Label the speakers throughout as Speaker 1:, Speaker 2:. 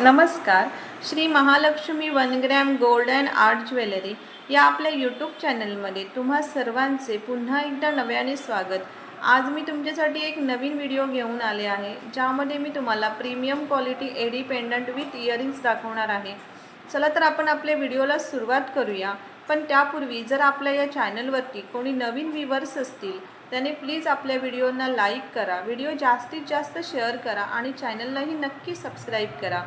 Speaker 1: नमस्कार. Shri Mahalakshmi 1 gram gold and art jewellery या आपल्या यूट्यूब चॅनलमध्ये तुम्हा सर्वांचे पुन्हा एकदा नव्याने स्वागत. आज मी तुमच्यासाठी एक नवीन व्हिडिओ घेऊन आले आहे, ज्यामध्ये मी तुम्हाला premium quality AD pendant with earrings दाखवणार आहे. चला तर आपण आपल्या व्हिडिओला सुरुवात करूया. पण त्यापूर्वी जर आपल्या या चॅनलवरती कोणी नवीन व्ह्यूअर्स असतील त्याने प्लीज आपल्या व्हिडिओना लाईक करा, व्हिडिओ जास्तीत जास्त शेअर करा आणि चॅनललाही नक्की सबस्क्राईब करा,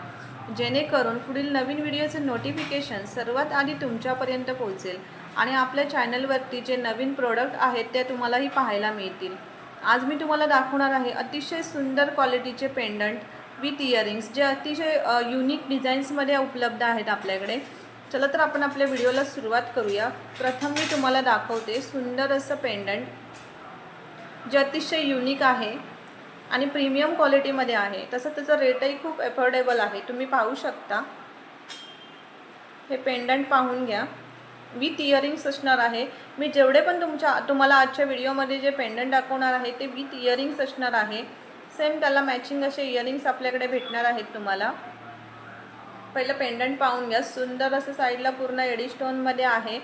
Speaker 1: जेणेकरून पुढील नवीन व्हिडिओचे नोटिफिकेशन सर्वात आधी तुमच्यापर्यंत पोहोचेल आणि आपल्या चॅनलवरती जे नवीन प्रोडक्ट आहेत ते तुम्हालाही पाहायला मिळतील. आज मी तुम्हाला दाखवणार आहे अतिशय सुंदर क्वालिटीचे पेंडंट विथ इयरिंग्स, जे अतिशय युनिक डिझाईन्समध्ये उपलब्ध आहेत आपल्याकडे. चला तर आपण आपल्या व्हिडिओला सुरुवात करूया. प्रथम मी तुम्हाला दाखवते सुंदर असं पेंडंट, जे अतिशय युनिक आहे आणि प्रीमियम क्वालिटीमध्ये आहे. तसं त्याचा रेटही खूप अफोर्डेबल आहे. तुम्ही पाहू शकता. हे पेंडंट पाहून घ्या. विथ इयरिंग्स असणार आहे. मी जेवढे पण तुम्हाला आजच्या व्हिडिओमध्ये जे पेंडंट दाखवणार आहे ते विथ इयरिंग्स असणार आहे. सेम त्याला मॅचिंग असे इयरिंग्स आपल्याकडे भेटणार आहेत तुम्हाला. पहिलं पेंडंट पाहून घ्या. सुंदर असं साईडला पूर्ण एडी स्टोनमध्ये आहे.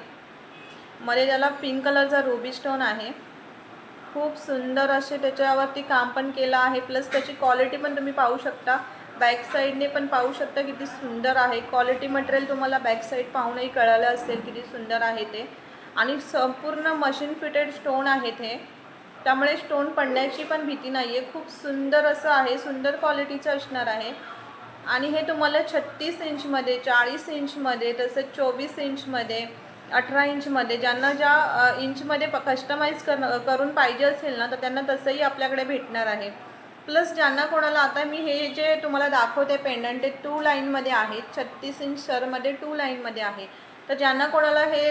Speaker 1: मध्ये त्याला पिंक कलरचा रुबी स्टोन आहे. खूप सुंदर असे त्याच्यावरती काम पण केलं आहे. प्लस त्याची क्वालिटी पण तुम्ही पाहू शकता. बॅक साईडने पण पाहू शकता किती सुंदर आहे. क्वालिटी मटेरियल तुम्हाला बॅक साईड पाहूनही कळालं असेल किती सुंदर आहे ते. आणि संपूर्ण मशीन फिटेड स्टोन आहेत हे, त्यामुळे स्टोन पडण्याची पण भीती नाही आहे. खूप सुंदर असं आहे, सुंदर क्वालिटीचं असणार आहे. आणि हे तुम्हाला 36 इंचमध्ये, 40 इंचमध्ये, तसंच 24 इंचमध्ये, 18 इंचमध्ये, ज्यांना ज्या इंचमध्ये कस्टमाइज करून पाहिजे असेल ना, तर त्यांना तसंही आपल्याकडे भेटणार आहे. प्लस ज्यांना कोणाला, आता मी हे जे तुम्हाला दाखवते पेंडंट ते 2 लाईनमध्ये आहेत. 36 इंच सरमध्ये 2 लाईनमध्ये आहे. तर ज्यांना कोणाला हे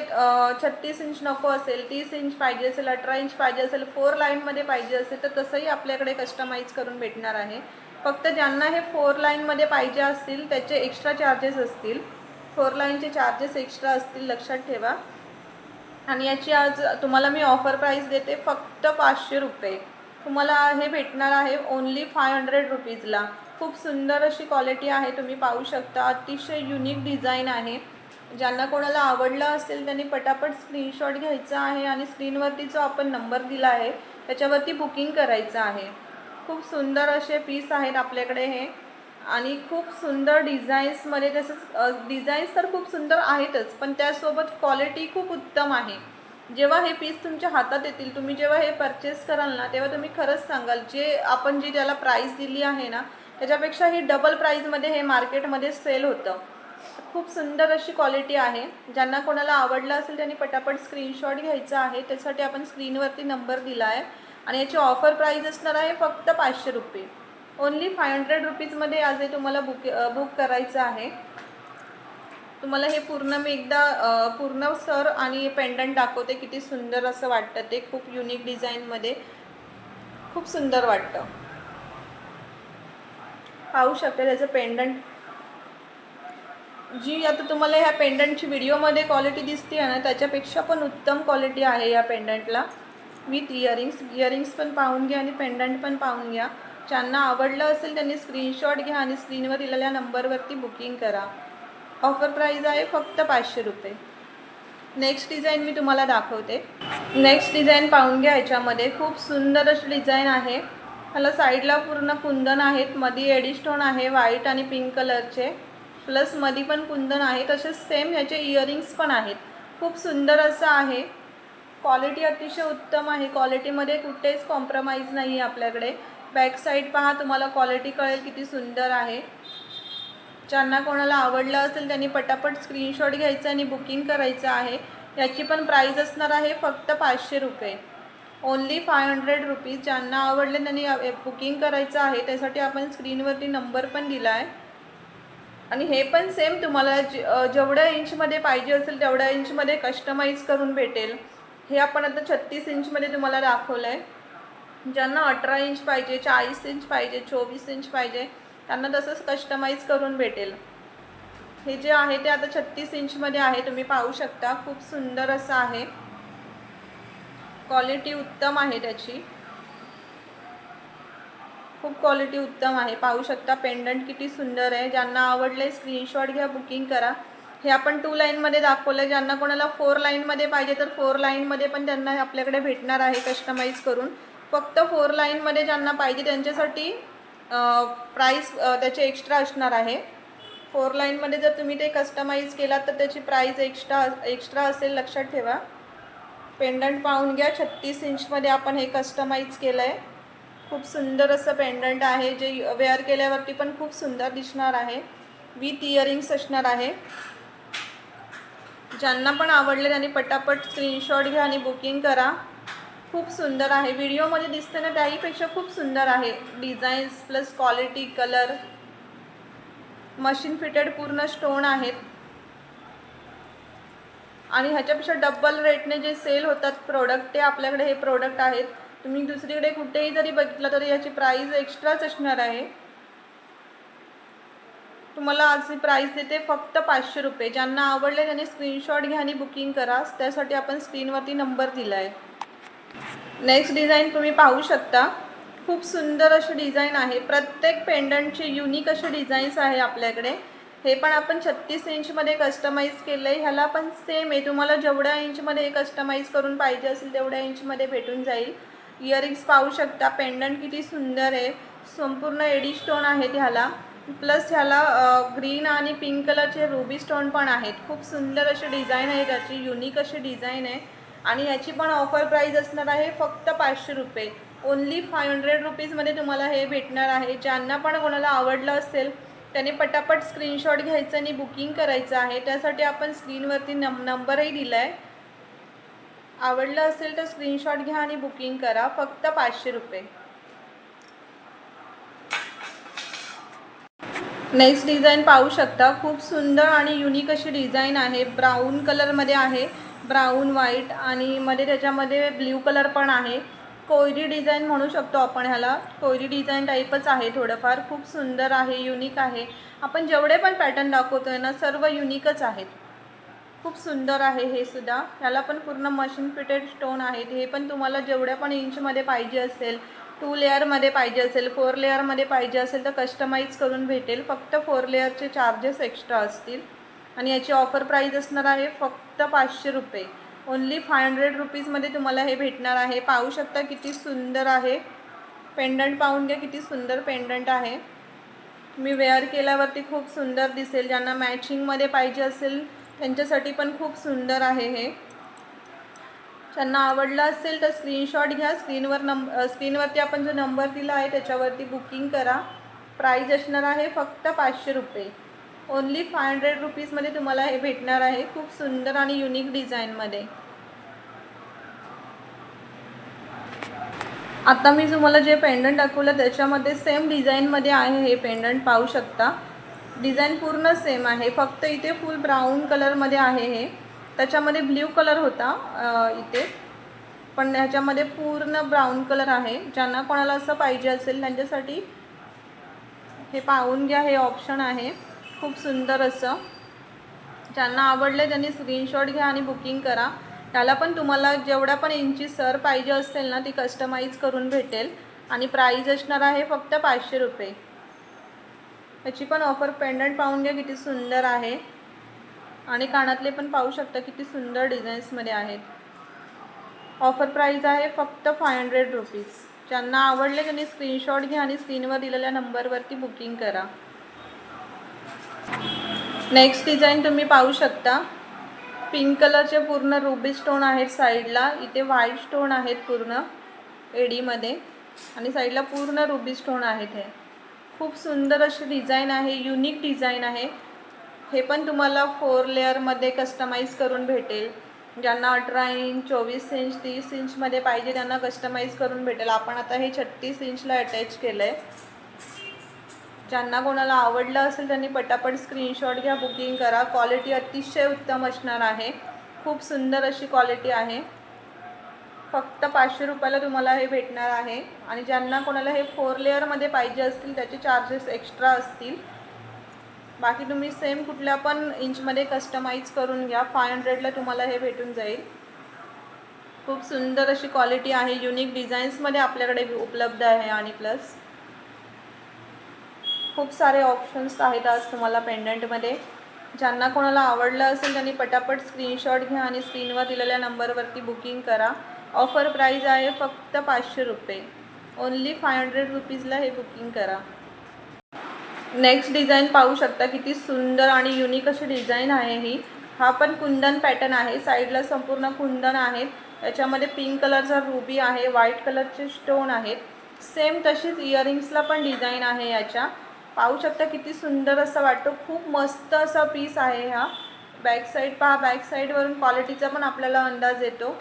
Speaker 1: 36 इंच नको असेल, 30 इंच पाहिजे असेल, 18 इंच पाहिजे असेल, 4 लाईनमध्ये पाहिजे असेल, तर तसंही आपल्याकडे कस्टमाइज करून भेटणार आहे. फक्त ज्यांना हे 4 लाईनमध्ये पाहिजे असतील त्याचे एक्स्ट्रा चार्जेस असतील. 4 लाईनचे चार्जेस एक्स्ट्रा असतील, लक्षात ठेवा. आणि याची आज तुम्हाला मी ऑफर प्राईस देते फक्त 500 रुपये. तुम्हाला हे भेटणार आहे ओन्ली 500 रुपीजला. खूप सुंदर अशी क्वालिटी आहे, तुम्ही पाहू शकता. अतिशय युनिक डिझाईन आहे. ज्यांना कोणाला आवडलं असेल त्यांनी पटापट स्क्रीनशॉट घ्यायचा आहे आणि स्क्रीनवरती जो आपण नंबर दिला आहे त्याच्यावरती बुकिंग करायचं आहे. खूप सुंदर असे पीस आहेत आपल्याकडे हे आणि खूप सुंदर डिझाईन्समध्ये. तसंच डिझाईन्स तर खूप सुंदर आहेतच, पण त्यासोबत क्वालिटी खूप उत्तम आहे. जेव्हा हे पीस तुमच्या हातात येतील, तुम्ही जेव्हा हे परचेस कराल ना, तेव्हा तुम्ही खरंच सांगाल जे आपण जी त्याला प्राईस दिली आहे ना त्याच्यापेक्षा ही डबल प्राईजमध्ये हे मार्केटमध्ये सेल होतं. खूप सुंदर अशी क्वालिटी आहे. ज्यांना कोणाला आवडलं असेल त्यांनी पटापट स्क्रीनशॉट घ्यायचा आहे. त्यासाठी आपण स्क्रीनवरती नंबर दिला आहे आणि याची ऑफर प्राईस असणार आहे फक्त 500 रुपये. ओन्ली 500 रुपीजमध्ये आज हे तुम्हाला बुक करायचं आहे. तुम्हाला हे पूर्ण मी एकदा पूर्ण सर आणि पेंडंट दाखवते. किती सुंदर असं वाटतं ते. खूप युनिक डिझाईनमध्ये खूप सुंदर वाटतं. पाहू शकता त्याचं पेंडंट. जी आता तुम्हाला ह्या पेंडंटची व्हिडिओमध्ये क्वालिटी दिसते आहे ना, त्याच्यापेक्षा पण उत्तम क्वालिटी आहे या पेंडंटला विथ इयरिंग्स पण पाहून घ्या आणि पेंडंट पण पाहून घ्या. ज्यांना आवडलं असेल त्यांनी स्क्रीनशॉट घ्या आणि स्क्रीनवर दिलेल्या नंबरवरती बुकिंग करा. ऑफर प्राईस आहे फक्त 500 रुपये. नेक्स्ट डिझाईन मी तुम्हाला दाखवते. नेक्स्ट डिझाईन पाहून घ्या. ह्याच्यामध्ये खूप सुंदर अशी डिझाईन आहे. ह्याला साईडला पूर्ण कुंदन आहेत, मध्ये एडी स्टोन आहे व्हाईट आणि पिंक कलरचे, प्लस मध्ये पण कुंदन आहे. तसेच सेम ह्याचे इयरिंग्स पण आहेत. खूप सुंदर असं आहे. क्वालिटी अतिशय उत्तम आहे. क्वालिटीमध्ये कुठेच कॉम्प्रोमाइज नाही आहे आपल्याकडे. बॅक साईड पहा, तुम्हाला क्वालिटी कळेल किती सुंदर आहे. ज्यांना कोणाला आवडलं असेल त्यांनी पटापट स्क्रीनशॉट घ्यायचा आणि बुकिंग करायचं आहे. याची पण प्राईस असणार आहे फक्त 500 रुपये. Only 500 rupees. ज्यांना आवडले त्यांनी बुकिंग करायचं आहे. त्यासाठी आपण स्क्रीनवरती नंबर पण दिला आहे. आणि हे पण सेम तुम्हाला जेवढ्या इंचमध्ये पाहिजे असेल तेवढ्या इंचमध्ये कस्टमाइज करून भेटेल. हे आपण आता 36 इंचमध्ये तुम्हाला दाखवलं आहे. ज्यांना 18 इंच पाहिजे, 40 इंच पाहिजे, 24 इंच पाहिजे, त्यांना तसंच कस्टमाइज करून भेटेल. हे जे आहे ते आता 36 इंचमध्ये आहे. तुम्ही पाहू शकता. खूप सुंदर असं आहे. क्वालिटी उत्तम आहे त्याची. खूप क्वालिटी उत्तम आहे। पाहू शकता पेंडंट किती सुंदर आहे। ज्यांना आवडले स्क्रीनशॉट घ्या, बुकिंग करा। हे आपण 2 लाईनमध्ये दाखवलं, ज्यांना कोणाला 4 लाईनमध्ये पाहिजे तर 4 लाईनमध्ये पण त्यांना आपल्याकडे भेटणार आहे कस्टमाइज करून। फक्त 4 लाईनमध्ये ज्यांना पाहिजे त्यांच्यासाठी प्राईस त्याचे एक्स्ट्रा असणार आहे। 4 लाईनमध्ये जर तुम्ही ते कस्टमाइज केलात तर त्याची प्राईस एक्स्ट्रा असेल, लक्षात ठेवा। पेंडंट पाहून घ्या, 36 इंचमध्ये आपण हे कस्टमाइज केलं आहे। खूप सुंदर असं पेंडंट आहे, जे वेअर केल्यावरती पण खूप सुंदर दिसणार आहे। विथ इयरिंग्स असणार आहे। ज्यांना पण आवडले त्यांनी पटापट स्क्रीनशॉट घ्या आणि बुकिंग करा। खूप सुंदर आहे, व्हिडिओमध्ये दिसते ना त्याहीपेक्षा खूप सुंदर आहे। Designs plus quality, colour, machine fitted पूर्ण स्टोन आहेत आणि ह्याच्यापेक्षा डबल रेटने जे सेल होतात प्रोडक्ट ते आपल्याकडे हे प्रोडक्ट आहेत। तुम्ही दुसरीकडे कुठेही जरी बघितलं तरी याची प्राईस एक्स्ट्राच असणार आहे। तुम्हाला आज ही प्राईस देते फक्त 500 रुपये। ज्यांना आवडले त्यांनी स्क्रीनशॉट घ्या आणि बुकिंग करा। त्यासाठी आपण स्क्रीनवरती नंबर दिला आहे। नेक्स्ट डिझाईन तुम्ही पाहू शकता, खूप सुंदर अशी डिझाईन आहे। प्रत्येक पेंडंटचे युनिक असे डिझाईन्स आहे आपल्याकडे। हे पण आपण 36 इंचमध्ये कस्टमाइज केलं आहे। ह्याला पण सेम आहे, तुम्हाला जेवढ्या इंचमध्ये हे कस्टमाइज करून पाहिजे असेल तेवढ्या इंचमध्ये भेटून जाईल। इयरिंग्स पाहू शकता, पेंडंट किती सुंदर आहे। संपूर्ण एडी स्टोन आहेत ह्याला, प्लस ह्याला ग्रीन आणि पिंक कलरचे रुबी स्टोन पण आहेत। खूप सुंदर अशी डिझाईन आहे त्याची, युनिक अशी डिझाईन आहे आणि याची पण ऑफर प्राईस असणार आहे फक्त 500 रुपये। ओन्ली 500 रुपीजमध्ये तुम्हाला हे भेटणार आहे। ज्यांना पण कोणाला आवडलं असेल त्याने पटापट स्क्रीनशॉट घ्यायचं आणि बुकिंग करायचं आहे। त्यासाठी आपण स्क्रीनवरती नंबरही दिला आहे। आवडलं असेल तर स्क्रीनशॉट घ्या आणि बुकिंग करा, फक्त 500 रुपये। नेक्स्ट डिझाईन पाहू शकता, खूप सुंदर आणि युनिक अशी डिझाईन आहे। ब्राऊन कलरमध्ये आहे, ब्राऊन व्हाईट आणि मध्ये त्याच्यामध्ये ब्ल्यू कलर पण आहे। कोयरी डिझाईन म्हणू शकतो आपण ह्याला, कोयरी डिझाईन टाईपच आहे थोडंफार। खूप सुंदर आहे, युनिक आहे। आपण जेवढे पण पॅटर्न दाखवतोय ना सर्व युनिकच आहेत। खूप सुंदर आहे हे सुद्धा। ह्याला पण पूर्ण मशीन फिटेड स्टोन आहेत। हे पण तुम्हाला जेवढ्या पण इंचमध्ये पाहिजे असेल, 2 लेअरमध्ये पाहिजे असेल, 4 लेअरमध्ये पाहिजे असेल तर कस्टमाइज करून भेटेल। फक्त 4 लेअरचे चार्जेस एक्स्ट्रा असतील आणि याची ऑफर प्राईस असणार आहे फक्त 500 रुपये। ओन्ली 500 रुपीजमध्ये तुम्हाला हे भेटणार आहे। पाहू शकता किती सुंदर आहे पेंडंट, पाहून घ्या किती सुंदर पेंडंट आहे। तुम्ही वेअर केल्यावरती खूप सुंदर दिसेल। ज्यांना मॅचिंगमध्ये पाहिजे असेल त्यांच्यासाठी पण खूप सुंदर आहे हे। ज्यांना आवडलं असेल तर स्क्रीनशॉट घ्या, स्क्रीनवरती आपण जो नंबर दिला आहे त्याच्यावरती बुकिंग करा। प्राईज असणार आहे फक्त 500 रुपये। ओन्ली 500 रुपीजमध्ये तुम्हाला हे भेटणार आहे, खूप सुंदर आणि युनिक डिझाईनमध्ये। आता मी तुम्हाला जे पेंडंट दाखवलं त्याच्यामध्ये सेम डिझाईनमध्ये आहे हे पेंडंट, पाहू शकता। डिझाईन पूर्ण सेम आहे, फक्त इथे फुल ब्राऊन कलरमध्ये आहे हे। त्याच्यामध्ये ब्ल्यू कलर होता इथे, पण ह्याच्यामध्ये पूर्ण ब्राऊन कलर आहे। ज्यांना कोणाला असं पाहिजे असेल त्यांच्यासाठी हे पाहून घ्या, हे ऑप्शन आहे खूप सुंदर असं। ज्यांना आवडले त्यांनी स्क्रीनशॉट घ्या आणि बुकिंग करा। त्याला पण तुम्हाला जेवढ्या पण इंची सर पाहिजे असेल ना ती कस्टमाइज करून भेटेल आणि प्राईज असणार आहे फक्त 500 रुपये। याची पण ऑफर, पेंडंट पाहून घ्या किती सुंदर आहे आणि कानातले पण पाहू शकता किती सुंदर डिझाईन्समध्ये आहेत। ऑफर प्राईस आहे फक्त 500 रुपीज। ज्यांना आवडले त्यांनी स्क्रीनशॉट घ्या आणि स्क्रीनवर दिलेल्या नंबरवरती बुकिंग करा। नेक्स्ट डिझाईन तुम्ही पाहू शकता, पिंक कलरचे पूर्ण रुबी स्टोन आहेत साईडला, इथे व्हाईट स्टोन आहेत पूर्ण एडीमध्ये आणि साईडला पूर्ण रुबी स्टोन आहेत। हे खूप सुंदर अशी डिझाईन आहे, युनिक डिझाईन आहे। हे पण तुम्हाला 4 लेअरमध्ये कस्टमाइज करून भेटेल। ज्यांना 18 इंच, 24 इंच, 30 इंचमध्ये पाहिजे त्यांना कस्टमाइज करून भेटेल। आपण आता हे 36 इंचला अटॅच केलं आहे। ज्यांना कोणाला आवडलं असेल त्यांनी पटापट स्क्रीनशॉट घ्या, बुकिंग करा। क्वालिटी अतिशय उत्तम असणार आहे, खूप सुंदर अशी क्वालिटी आहे। फक्त 500 रुपयाला तुम्हाला हे भेटणार आहे आणि ज्यांना कोणाला हे 4 लेअरमध्ये पाहिजे असतील त्याचे चार्जेस एक्स्ट्रा असतील। बाकी तुम्ही सेम कुठल्या पण इंचमध्ये कस्टमाइज करून घ्या, 500ला तुम्हाला हे भेटून जाईल। खूप सुंदर अशी क्वालिटी आहे, युनिक डिझाईन्समध्ये आपल्याकडे उपलब्ध आहे आणि प्लस खूप सारे ऑप्शन्स आहेत आज तुम्हाला पेंडंटमध्ये. ज्यांना कोणाला आवडलं असेल त्यांनी पटापट स्क्रीनशॉट घ्या आणि स्क्रीनवर दिलेल्या नंबरवरती बुकिंग करा. ऑफर प्राईज आहे फक्त 500 रुपये. ओन्ली 500 रुपीजला हे बुकिंग करा. नेक्स्ट डिझाईन पाहू शकता, किती सुंदर आणि युनिक अशी डिझाईन आहे ही. हा पण कुंदन पॅटर्न आहे. साईडला संपूर्ण कुंदन आहेत. याच्यामध्ये पिंक कलरचा रुबी आहे, व्हाईट कलरचे स्टोन आहेत. सेम तशीच इयरिंग्सला पण डिझाईन आहे याच्या. पाहू शकता किती सुंदर असं वाटतो. खूप मस्त असा पीस आहे हा. बॅक साईड पहा, बॅक साईडवरून क्वालिटीचा पण आपल्याला अंदाज येतो.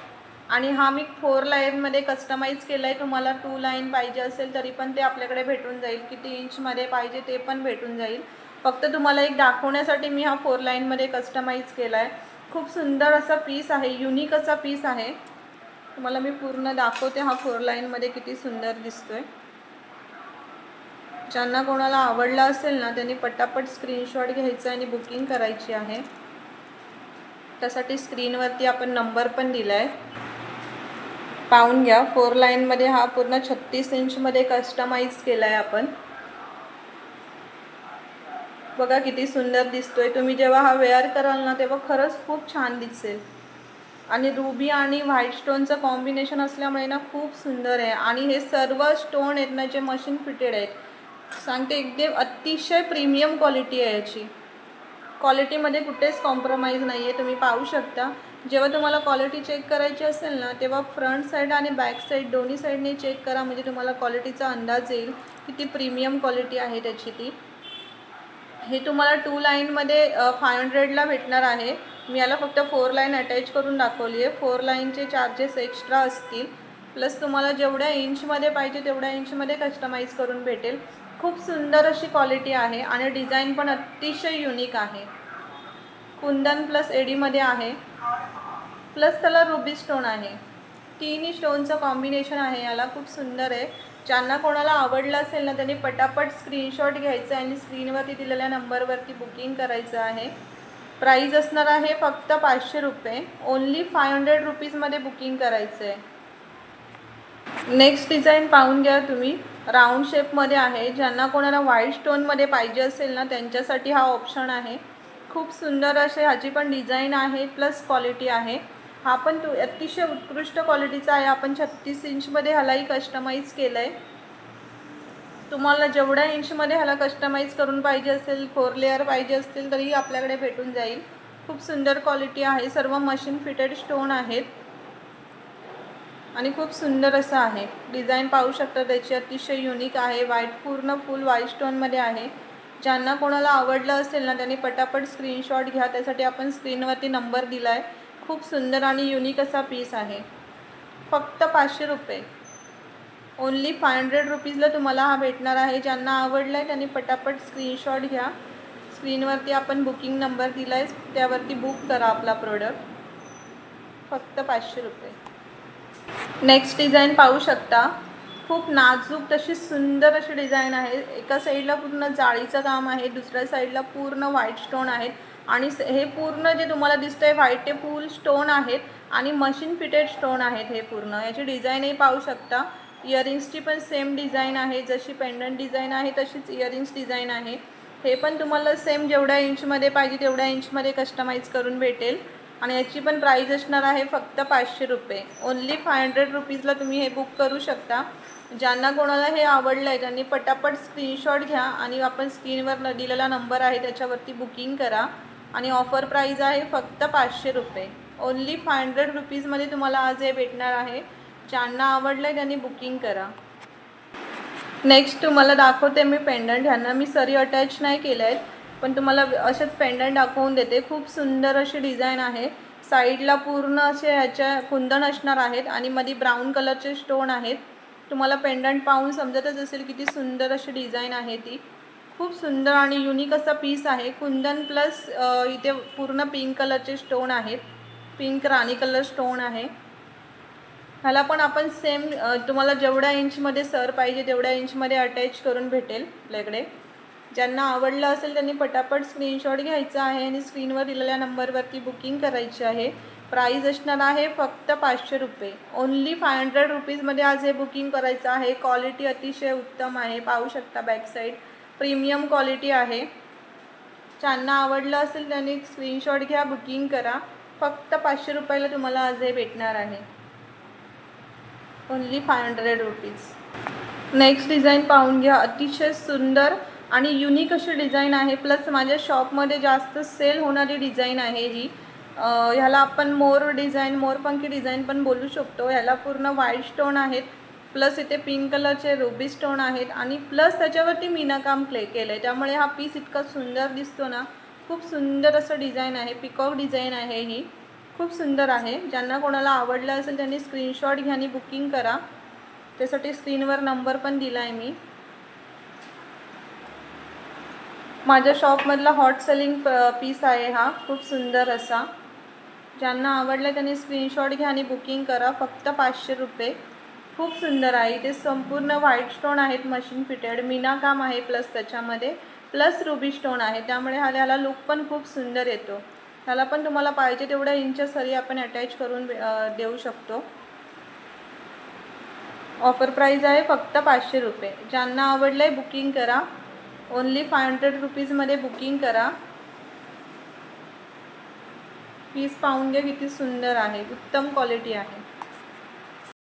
Speaker 1: आणि हा मी 4 लाईनमध्ये कस्टमाइज केला आहे. तुम्हाला 2 लाईन पाहिजे असेल तरी पण ते आपल्याकडे भेटून जाईल. किती इंचमध्ये पाहिजे ते पण भेटून जाईल. फक्त तुम्हाला एक दाखवण्यासाठी मी हा 4 लाईनमध्ये कस्टमाइज केला आहे. खूप सुंदर असा पीस आहे, युनिक असा पीस आहे. तुम्हाला मी पूर्ण दाखवते हा 4 लाईनमध्ये किती सुंदर दिसतोय. ज्यांना कोणाला आवडला असेल ना त्यांनी पटापट स्क्रीनशॉट घ्यायचा आणि बुकिंग करायची आहे. त्यासाठी स्क्रीनवरती आपण नंबर पण दिला आहे, पाहून घ्या. 4 लाईनमध्ये हा पूर्ण 36 इंचमध्ये कस्टमाइज केला आहे आपण. बघा किती सुंदर दिसतोय. तुम्ही जेव्हा हा वेअर कराल ना तेव्हा खरंच खूप छान दिसेल. आणि रुबी आणि व्हाईट स्टोनचं कॉम्बिनेशन असल्यामुळे ना खूप सुंदर आहे. आणि हे सर्व स्टोन आहेत ना जे मशीन फिटेड आहेत. सांगते एकदम अतिशय प्रीमियम क्वालिटी आहे याची. क्वालिटीमध्ये कुठेच कॉम्प्रोमाइज नाही आहे. तुम्ही पाहू शकता. जेव्हा तुम्हाला क्वालिटी चेक करायची असेल ना तेव्हा फ्रंट साईड आणि बॅक साईड दोन्ही साईडने चेक करा, म्हणजे तुम्हाला क्वालिटीचा अंदाज येईल किती प्रीमियम क्वालिटी आहे त्याची ती. हे तुम्हाला 2 लाईनमध्ये 500ला भेटणार आहे. मी याला फक्त 4 लाईन अटॅच करून दाखवली आहे. 4 लाईनचे चार्जेस एक्स्ट्रा असतील. प्लस तुम्हाला जेवढ्या इंचमध्ये पाहिजे तेवढ्या इंचमध्ये कस्टमाइज करून भेटेल. खूप सुंदर अशी क्वालिटी आहे आणि डिझाईन पण अतिशय युनिक आहे. कुंदन प्लस एडीमध्ये आहे, प्लस त्याला रुबी स्टोन आहे. तिन्ही स्टोनचं कॉम्बिनेशन आहे याला. खूप सुंदर आहे. ज्यांना कोणाला आवडलं असेल ना त्यांनी पटापट स्क्रीनशॉट घ्यायचा आणि स्क्रीनवरती दिलेल्या नंबरवरती बुकिंग करायचं आहे. प्राईज असणार आहे फक्त 500 रुपये. ओन्ली 500 रुपीजमध्ये बुकिंग करायचं आहे. नेक्स्ट डिझाईन पाहून घ्या तुम्ही. राऊंड शेपमध्ये आहे. ज्यांना कोणाला व्हाईट स्टोनमध्ये पाहिजे असेल ना त्यांच्यासाठी हा ऑप्शन आहे. खूप सुंदर असे ह्याची पण डिझाईन आहे प्लस क्वालिटी आहे. हा पण अतिशय उत्कृष्ट क्वालिटीचा आहे. आपण 36 इंचमध्ये ह्यालाही कस्टमाइज केलं आहे. तुम्हाला जेवढ्या इंचमध्ये ह्याला कस्टमाइज करून पाहिजे असेल, 4 लेअर पाहिजे असतील तरीही आपल्याकडे भेटून जाईल. खूप सुंदर क्वालिटी आहे. सर्व मशीन फिटेड स्टोन आहेत आणि खूप सुंदर असं आहे. डिझाईन पाहू शकता त्याची, अतिशय युनिक आहे. व्हाईट पूर्ण फुल व्हाईट स्टोनमध्ये आहे. ज्यांना कोणाला आवडलं असेल ना त्यांनी पटापट स्क्रीनशॉट घ्या. त्यासाठी आपण स्क्रीनवरती नंबर दिला आहे. खूप सुंदर आणि युनिक असा पीस आहे. फक्त 500 रुपये. ओन्ली 500 रुपीजला तुम्हाला हा भेटणार आहे. ज्यांना आवडलं आहे त्यांनी पटापट स्क्रीनशॉट घ्या. स्क्रीनवरती आपण बुकिंग नंबर दिला आहे, त्यावरती बुक करा आपला प्रोडक्ट. फक्त 500 रुपये. नेक्स्ट डिझाईन पाहू शकता. खूप नाजूक तशी सुंदर अशी डिझाईन आहे. एका साईडला पूर्ण जाळीचं काम आहे, दुसऱ्या साईडला पूर्ण व्हाईट स्टोन आहेत. आणि हे पूर्ण जे तुम्हाला दिसतं आहे व्हाईट ते फुल स्टोन आहेत आणि मशीन फिटेड स्टोन आहेत हे पूर्ण. याची डिझाईनही पाहू शकता. इयरिंग्सची पण सेम डिझाईन आहे. जशी पेंडंट डिझाईन आहे तशीच इयरिंग्स डिझाईन आहे. हे पण तुम्हाला सेम जेवढ्या इंचमध्ये पाहिजे तेवढ्या इंचमध्ये कस्टमाइज करून भेटेल. आणि याची पण प्राईज असणार आहे फक्त 500 रुपये. ओन्ली 500 रुपीजला तुम्ही हे बुक करू शकता. ज्यांना कोणाला हे आवडलं आहे त्यांनी पटापट स्क्रीनशॉट घ्या आणि आपण स्क्रीनवर दिलेला नंबर आहे त्याच्यावरती बुकिंग करा. आणि ऑफर प्राईज आहे फक्त 500 रुपये. ओन्ली 500 रुपीजमध्ये तुम्हाला आज हे भेटणार आहे. ज्यांना आवडलं आहे त्यांनी बुकिंग करा. नेक्स्ट तुम्हाला दाखवते मी पेंडंट. ह्यांना मी सरी अटॅच नाही केलं आहेत पण तुम्हाला असेच पेंडंट दाखवून देते. खूप सुंदर अशी डिझाईन आहे. साईडला पूर्ण असे ह्याच्या कुंदन असणार आहेत आणि मध्ये ब्राऊन कलरचे स्टोन आहेत. तुम्हाला पेंडंट पाहून समजतच असेल किती सुंदर अशी डिझाईन आहे ती. खूप सुंदर आणि युनिक असा पीस आहे. कुंदन प्लस इथे पूर्ण पिंक कलरचे स्टोन आहेत. पिंक राणी कलर स्टोन आहे. ह्याला पण आपण सेम तुम्हाला जेवढ्या इंचमध्ये सर पाहिजे तेवढ्या इंचमध्ये अटॅच करून भेटेल आपल्याकडे. ज्यांना आवडलं असेल त्यांनी पटापट स्क्रीनशॉट घ्यायचा आहे आणि स्क्रीनवर दिलेल्या नंबरवरती बुकिंग करायची आहे. प्राईज असणार आहे फक्त 500 रुपये. ओन्ली 500 रुपीजमध्ये आज हे बुकिंग करायचं आहे. क्वालिटी अतिशय उत्तम आहे. पाहू शकता बॅक साईड प्रीमियम क्वालिटी आहे. ज्यांना आवडलं असेल त्यांनी स्क्रीनशॉट घ्या, बुकिंग करा. फक्त 500 रुपयाला तुम्हाला आज हे भेटणार आहे. Only 500 rupees. नेक्स्ट डिझाईन पाहून घ्या. अतिशय सुंदर आणि युनिक अशी डिझाईन आहे. प्लस माझ्या शॉपमध्ये जास्त सेल होणारी डिझाईन आहे ही. ह्याला आपण मोरपंखी डिझाईन पण बोलू शकतो. ह्याला पूर्ण व्हाईट स्टोन आहेत, प्लस इथे पिंक कलरचे रुबी स्टोन आहेत आणि प्लस त्याच्यावरती मीनाकाम केलं आहे. त्यामुळे हा पीस इतका सुंदर दिसतो ना. खूप सुंदर असं डिझाईन आहे. पिकॉक डिझाईन आहे ही. खूप सुंदर आहे. ज्यांना कोणाला आवडलं असेल त्यांनी स्क्रीनशॉट घ्या आणि बुकिंग करा. त्यासाठी स्क्रीनवर नंबर पण दिला आहे मी. माझ्या शॉपमधला हॉट सेलिंग पीस आहे हा. खूप सुंदर असा. ज्यांना आवडलं त्यांनी स्क्रीनशॉट घ्या आणि बुकिंग करा. फक्त 500 रुपये. खूप सुंदर आहे. इथे संपूर्ण व्हाईट स्टोन आहेत, मशीन फिटेड मीनाकाम आहे, प्लस त्याच्यामध्ये प्लस रुबी स्टोन आहे. त्यामुळे ह्याला लुक पण खूप सुंदर येतो. ह्याला पण तुम्हाला पाहिजे तेवढ्या इंच सरी आपण अटॅच करून देऊ शकतो. ऑफर प्राईज आहे फक्त 500 रुपये. ज्यांना आवडलं आहे बुकिंग करा. ओन्ली 500 रुपीजमध्ये बुकिंग करा. पीस पाहून घ्या किती सुंदर आहे. उत्तम क्वालिटी आहे.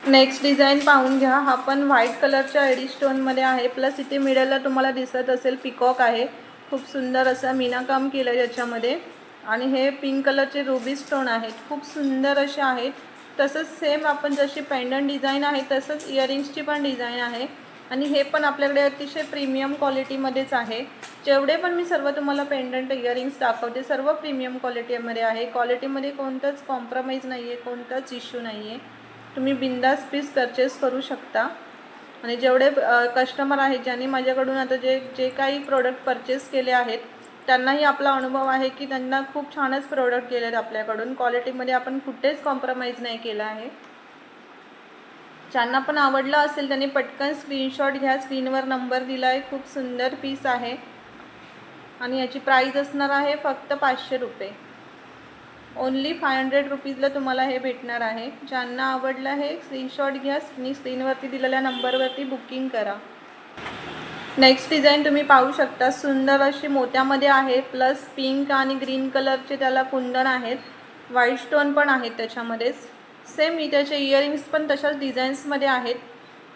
Speaker 1: नेक्स्ट डिझाईन पाहून घ्या. हा पण व्हाईट कलरच्या एडी स्टोनमध्ये आहे, प्लस इथे मिडलला तुम्हाला दिसत असेल पिकॉक आहे. खूप सुंदर असं मीनाकाम केलं आहे याच्यामध्ये. आणि हे पिंक कलरचे रुबी स्टोन आहेत. खूप सुंदर असे आहेत. तसंच सेम आपण जशी पेंडंट डिझाईन आहे तसंच इयरिंग्सची पण डिझाईन आहे. आणि हे पण आपल्याकडे अतिशय प्रीमियम क्वालिटीमध्येच आहे. जेवढे पण मी सर्व तुम्हाला पेंडंट इयरिंग्स दाखवते सर्व प्रीमियम क्वालिटीमध्ये आहे. क्वालिटीमध्ये कोणतंच कॉम्प्रोमाइज नाही आहे, कोणताच इश्यू नाही आहे. तुम्ही बिंदास पीस परचेस करू शकता. आणि जेवढे कस्टमर आहेत ज्यांनी माझ्याकडून आता जे काही प्रोडक्ट परचेस केले आहेत त्यांनाही आपला अनुभव आहे की त्यांना खूप छानच प्रोडक्ट केले आहेत आपल्याकडून. क्वालिटीमध्ये आपण कुठेच कॉम्प्रोमाइज नाही केला आहे. ज्यांना पण आवडलं असेल त्यांनी पटकन स्क्रीनशॉट घ्या. स्क्रीनवर नंबर दिला आहे. खूप सुंदर पीस आहे आणि याची प्राईज असणार आहे फक्त 500 रुपये. ओन्ली 500 रुपीजला तुम्हाला हे भेटणार आहे. ज्यांना आवडलं आहे स्क्रीनशॉट घ्या. स्क्रीनवरती दिलेल्या नंबरवरती बुकिंग करा. नेक्स्ट डिझाईन तुम्ही पाहू शकता. सुंदर अशी मोत्यामध्ये आहे, प्लस पिंक आणि ग्रीन कलरचे त्याला कुंदन आहेत. व्हाईट स्टोन पण आहेत त्याच्यामध्येच. सेम त्याचे इयरिंग्स पण तशाच डिझाईन्समध्ये आहेत.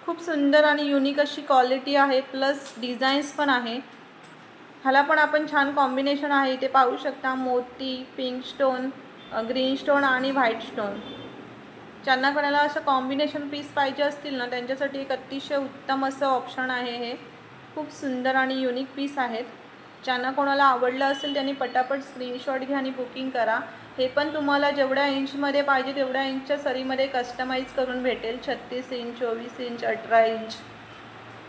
Speaker 1: खूप सुंदर आणि युनिक अशी क्वालिटी आहे, प्लस डिझाईन्स पण आहे. ह्याला पण आपण छान कॉम्बिनेशन आहे. इथे पाहू शकता मोती, पिंक स्टोन, ग्रीन स्टोन आणि व्हाईट स्टोन. ज्यांना कोणाला असं कॉम्बिनेशन पीस पाहिजे असतील ना त्यांच्यासाठी एक अतिशय उत्तम असं ऑप्शन आहे हे. खूप सुंदर आणि युनिक पीस आहेत. ज्यांना कोणाला आवडलं असेल त्यांनी पटापट स्क्रीनशॉट घ्या आणि बुकिंग करा. हे पण तुम्हाला जेवढ्या इंचमध्ये पाहिजे तेवढ्या इंचच्या सरीमध्ये कस्टमाइज करून भेटेल. 36 इंच, 24 इंच, 18 इंच.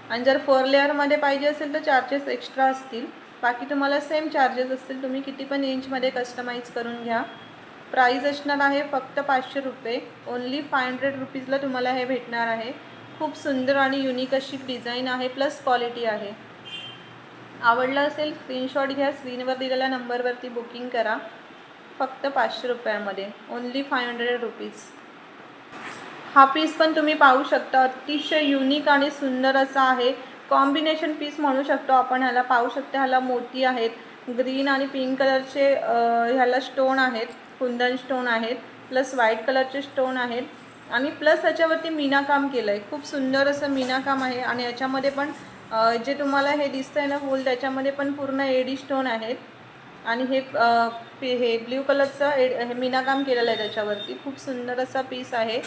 Speaker 1: आणि जर 4 लेअरमध्ये पाहिजे असेल तर चार्जेस एक्स्ट्रा असतील. बाकी तुम्हाला सेम चार्जेस असतील. तुम्ही किती पण इंचमध्ये कस्टमाइज करून घ्या. प्राईज असणार आहे फक्त 500 रुपये. ओन्ली 500 रुपीजला तुम्हाला हे भेटणार आहे. खूप सुंदर आणि युनिक अशी डिझाईन आहे, प्लस क्वालिटी आहे. आवडलं असेल स्क्रीनशॉट घ्या. स्क्रीनवर दिलेल्या नंबरवरती बुकिंग करा. फक्त 500 रुपयामध्ये. Only 500 rupees. हा पीस पण तुम्ही पाहू शकता. अतिशय युनिक आणि सुंदर असा आहे. कॉम्बिनेशन पीस म्हणू शकतो आपण ह्याला. पाहू शकता ह्याला मोती आहेत, ग्रीन आणि पिंक कलरचे ह्याला स्टोन आहेत, कुंदन स्टोन आहेत, प्लस व्हाईट कलरचे स्टोन आहेत आणि प्लस ह्याच्यावरती मीनाकाम केलं आहे. खूप सुंदर असं मीनाकाम आहे. आणि याच्यामध्ये पण जे तुम्हाला हे दिसतंय ना फूल त्याच्यामध्ये पण पूर्ण एडी स्टोन आहेत. आणि हे ब्ल्यू कलरचं हे मीनाकाम केलेलं आहे त्याच्यावरती. खूप सुंदर असा पीस आहे.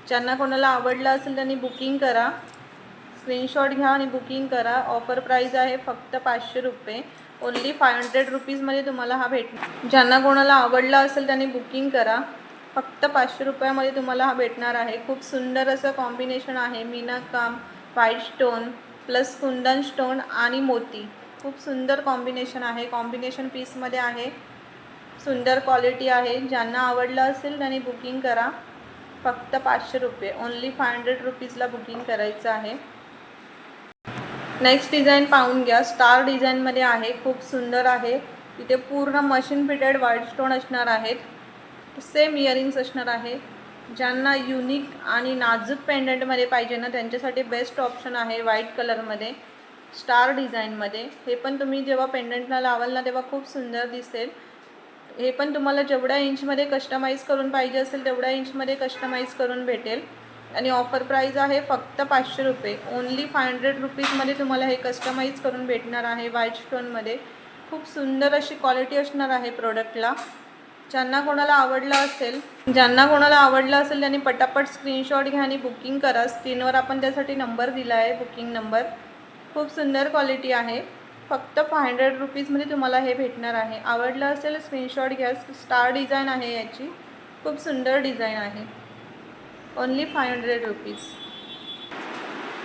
Speaker 1: ज्यांना कोणाला आवडलं असेल त्यांनी बुकिंग करा. स्क्रीनशॉट घ्या आणि बुकिंग करा. ऑफर प्राईज आहे फक्त 500 रुपये. ओन्ली 500 रुपीजमध्ये तुम्हाला हा भेटणार. ज्यांना कोणाला आवडलं असेल त्यांनी बुकिंग करा. फक्त 500 रुपयामध्ये तुम्हाला हा भेटणार आहे. खूप सुंदर असं कॉम्बिनेशन आहे. मीनाकाम, व्हाईट स्टोन, प्लस कुंदन स्टोन आणि मोती. खूप सुंदर कॉम्बिनेशन आहे. कॉम्बिनेशन पीसमध्ये आहे. सुंदर क्वालिटी आहे. ज्यांना आवडलं असेल त्यांनी बुकिंग करा. फक्त 500 रुपये. ओन्ली 500 रुपीजला बुकिंग करायचं आहे. नेक्स्ट डिझाईन पाहून घ्या. स्टार डिझाईनमध्ये आहे. खूप सुंदर आहे. इथे पूर्ण मशीन फिटेड व्हाईट स्टोन असणार आहेत. सेम इयरिंग्स असणार आहे. ज्यांना युनिक आणि नाजूक पेंडंटमध्ये पाहिजे ना त्यांच्यासाठी बेस्ट ऑप्शन आहे व्हाईट कलरमध्ये. स्टार डिझाईनमध्ये। हे पण तुम्ही जेव्हा पेंडंटला लावाल ना तेव्हा खूप सुंदर दिसेल। हे पण तुम्हाला जेवढ्या इंचमध्ये कस्टमाइज करून पाहिजे असेल तेवढ्या इंचमध्ये कस्टमाइज करून भेटेल। आणि ऑफर प्राइस आहे फक्त 500 रुपये। ओनली 500 रुपीजमध्ये तुम्हाला हे कस्टमाइज करून भेटणार आहे व्हाईट स्टोनमध्ये। खूप सुंदर अशी क्वालिटी असणार आहे प्रोडक्टला। ज्यांना कोणाला आवडलं असेल त्यांनी पटापट स्क्रीनशॉट घ्या आणि बुकिंग करा। स्क्रीनवर आपण त्यासाठी नंबर दिला आहे, बुकिंग नंबर। खूप सुंदर क्वालिटी आहे। फक्त 500 रुपीजमध्ये तुम्हाला हे भेटणार आहे। आवडलं असेल स्क्रीनशॉट घ्या। स्टार डिझाईन आहे याची, खूप सुंदर डिझाईन आहे। Only 500 rupees.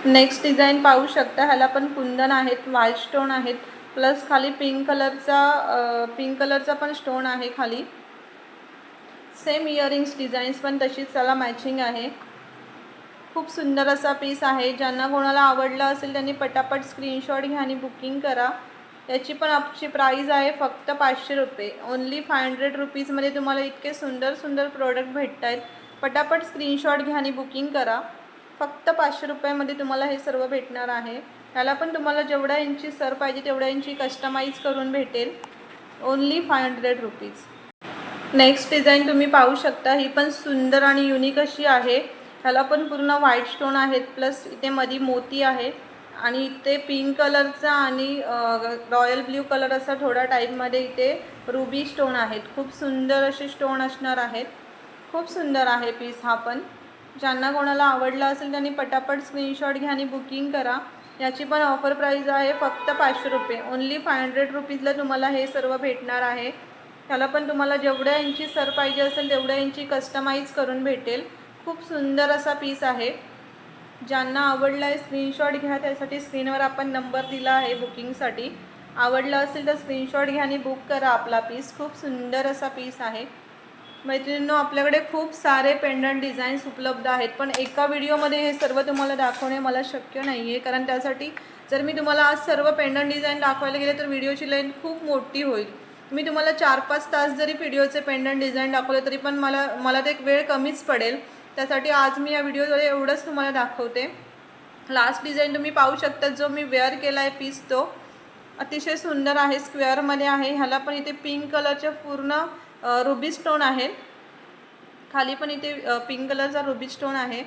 Speaker 1: नेक्स्ट डिझाईन पाहू शकता। ह्याला पण कुंदन आहेत, व्हाईट स्टोन आहेत, प्लस खाली पिंक कलरचा पण स्टोन आहे खाली। सेम इयरिंग्स डिझाईन्स पण तशीच त्याला मॅचिंग आहे। खूप सुंदर असा पीस आहे। ज्यांना कोणाला आवडला असेल त्यांनी पटापट स्क्रीनशॉट घ्या आणि बुकिंग करा। याची पण आपची प्राइस आहे फक्त 500 रुपये। ओनली 500 रुपीजमध्ये तुम्हाला इतके सुंदर सुंदर प्रोडक्ट भेटत आहेत। पटापट स्क्रीनशॉट घ्या आणि बुकिंग करा। फक्त 500 रुपयामध्ये तुम्हाला हे सर्व भेटणार आहे। त्याला पण तुम्हाला जेवढ्या इंची सर पाहिजे तेवढ्या इंची कस्टमाइज करून भेटेल। Only 500 rupees. नेक्स्ट डिझाईन तुम्ही पाहू शकता। ही पण सुंदर आणि युनिक अशी आहे। ह्याला पण पूर्ण व्हाईट स्टोन आहेत, प्लस इथे मध्ये मोती आहे आणि इथे पिंक कलरचा आणि रॉयल ब्ल्यू कलर असा थोडा टाईपमध्ये इथे रुबी स्टोन आहेत। खूप सुंदर असे स्टोन असणार आहेत। खूप सुंदर आहे पीस हा पण। ज्यांना कोणाला आवडला असेल त्यांनी पटापट स्क्रीनशॉट घ्या आणि बुकिंग करा। याची पण ऑफर प्राइस आहे फक्त 500 रुपये। ओनली 500 रुपीजला तुम्हाला हे सर्व भेटणार आहे। त्याला पण तुम्हाला जेवढ्या इंची सर पाहिजे असेल तेवढ्या इंची कस्टमाइज करून भेटेल। खूप सुंदर असा पीस आहे। ज्यांना आवडला आहे स्क्रीनशॉट घ्या। त्यासाठी स्क्रीनवर आपण नंबर दिला आहे बुकिंगसाठी। आवडला असेल तर स्क्रीनशॉट घ्या आणि बुक करा आपला पीस। खूप सुंदर असा पीस आहे। मैत्रिणींनो, आपल्याकडे खूप सारे पेंडंट डिझाईन्स उपलब्ध आहेत, पण एका व्हिडिओमध्ये हे सर्व तुम्हाला दाखवणे मला शक्य नाही आहे। कारण त्यासाठी जर मी तुम्हाला आज सर्व पेंडंट डिझाईन दाखवायला गेले तर व्हिडिओची लेंथ खूप मोठी होईल। मी तुम्हाला 4-5 तास जरी व्हिडिओचे पेंडंट डिझाईन दाखवले तरी पण मला ते वेळ कमीच पडेल। त्यासाठी आज मी या व्हिडिओद्वारे एवढंच तुम्हाला दाखवते। लास्ट डिझाईन तुम्ही पाहू शकता, जो मी वेअर केला आहे पीस तो अतिशय सुंदर आहे, स्क्वेअरमध्ये आहे। ह्याला पण इथे पिंक कलरचे पूर्ण रुबी स्टोन आहे। खाली पण इथे पिंक कलरचा रुबी स्टोन आहे।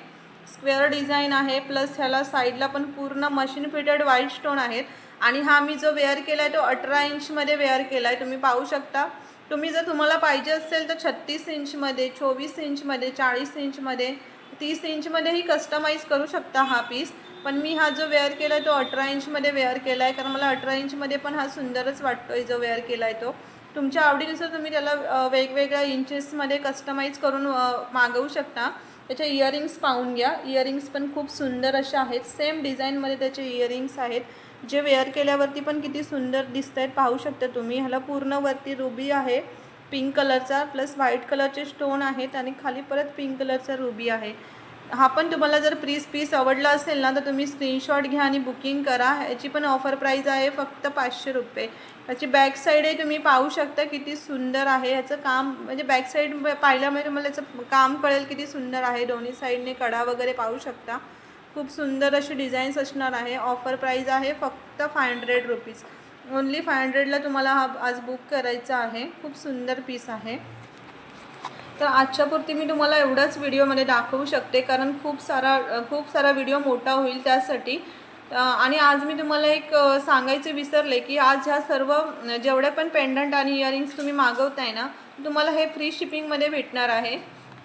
Speaker 1: स्क्वेअर डिझाईन आहे, प्लस ह्याला साईडला पण पूर्ण मशीन फिटेड व्हाईट स्टोन आहेत। आणि हा मी जो वेअर केला आहे तो 18 इंचमध्ये वेअर केला आहे, तुम्ही पाहू शकता। तुम्हाला पाहिजे असेल तर 36 इंचमध्ये, 24 इंचमध्ये, 40 इंचमध्ये, 30 इंचमध्येही कस्टमाइज करू शकता हा पीस। पण मी हा जो वेअर केला आहे तो 18 इंचमध्ये वेअर केला आहे, कारण मला 18 इंचमध्ये पण हा सुंदरच वाटतो आहे जो वेअर केला आहे तो। तुमच्या आवडीनुसार तुम्ही त्याला वेगवेगळ्या इंचेसमध्ये कस्टमाइज करून मागवू शकता। त्याचे इयरिंग्स पाहून घ्या। इयरिंग्स पण खूप सुंदर असे आहेत। सेम डिझाईनमध्ये त्याचे इयरिंग्स आहेत, जे वेअर केल्यावरती पण किती सुंदर दिसत आहेत पाहू शकता तुम्ही। ह्याला पूर्ण वरती रुबी आहे पिंक कलरचा, प्लस व्हाईट कलरचे स्टोन आहेत आणि खाली परत पिंक कलरचा रुबी आहे। हा पण तुम्हाला जर पीस आवडला असेल ना तर तुम्ही स्क्रीनशॉट घ्या आणि बुकिंग करा। याची पण ऑफर प्राइस आहे फक्त 500 रुपये। याची बॅक साईड आहे, तुम्ही पाहू शकता किती सुंदर आहे। याचं काम म्हणजे बॅक साईड पाहिल्यामुळे तुम्हाला याचं काम कळेल किती सुंदर आहे। दोन्ही साईडने कडा वगैरे पाहू शकता। खूप सुंदर अशी डिझाईन्स असणार आहे। ऑफर प्राइस आहे फक्त 500 रुपीज। ओनली 500ला तुम्हाला हा आज बुक करायचा आहे। खूप सुंदर पीस आहे। तर आजच्यापुरती मी तुम्हाला एवढाच व्हिडिओमध्ये दाखवू शकते, कारण खूप सारा व्हिडिओ मोठा होईल त्यासाठी। आणि आज मी तुम्हाला एक सांगायचे विसरले की आज ह्या सर्व जेवढे पण पेंडंट आणि इयरिंग्स तुम्ही मागवताय ना, तुम्हाला हे फ्री शिपिंगमध्ये भेटणार आहे।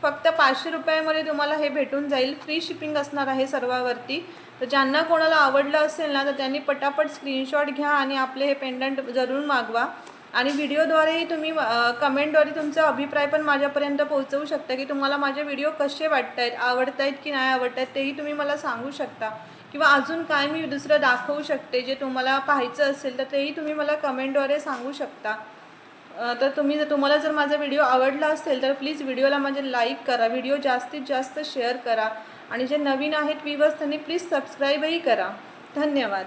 Speaker 1: फक्त 500 रुपयामध्ये तुम्हाला हे भेटून जाईल। फ्री शिपिंग असणार आहे सर्वावरती। तर ज्यांना कोणाला आवडलं असेल ना तर त्यांनी पटापट स्क्रीनशॉट घ्या आणि आपले हे पेंडंट जरूर मागवा। आणि व्हिडिओद्वारेही तुम्ही कमेंटद्वारे तुमचा अभिप्राय पण माझ्यापर्यंत पोहोचवू शकता की तुम्हाला माझे व्हिडिओ कसे वाटत आहेत, आवडत आहेत की नाही आवडत आहेत, तेही तुम्ही मला सांगू शकता। किंवा अजून काय मी दुसरं दाखवू शकते जे तुम्हाला पाहायचं असेल तर तेही तुम्ही मला कमेंटद्वारे सांगू शकता। तर तुम्हाला जर माझा व्हिडिओ आवडला असेल तर प्लीज व्हिडिओला म्हणजे लाईक करा, व्हिडिओ जास्तीत जास्त शेअर करा आणि जे नवीन आहेत व्ह्यूअर्स त्यांनी प्लीज सबस्क्राईबही करा। धन्यवाद।